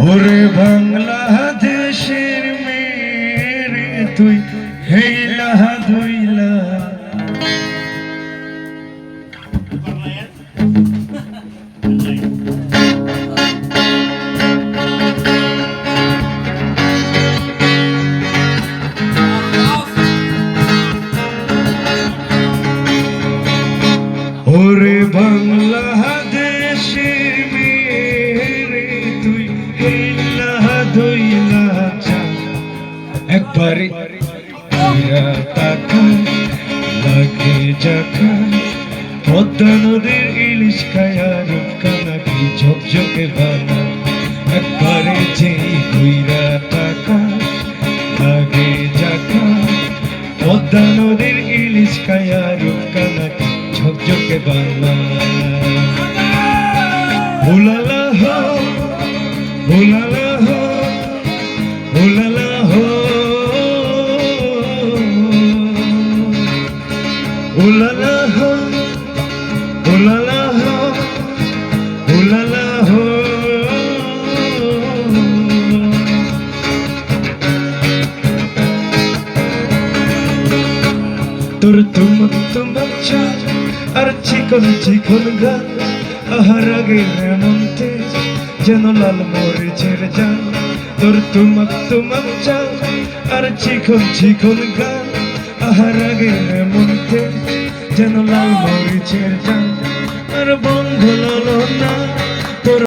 ওরে বাংলাদেশের মেরে তুই হেইলা ধুইলা ওরে বাংলাদেশের মেরে তুই হেইলা ধুইলা একবারে তাকা লাগে জাকা পদ্মা নদীর ইলিশ খায়া রূপকা নাকি ঝকঝকে বানা একবারে যেই ঘুইরা তাকা লাগে জাকা পদ্মা নদীর ইলিশ খায়া রূপকা নাকি ঝকঝকে বানা উলালা হো উলালা হো উলালা হো উলালা হো উলালা হো উলালা হো তোর তুমক তুমক চাঁদ আর চিকন চিকন গান আহার আগে এমন তেজ যেন লাল মরিচের জান তোর তুমক তুমক চাঁদ আর চিকন চিকন গান আহার আগে এমন তেজ যেন লাল মরিচের জান আর বন্ধ লালো না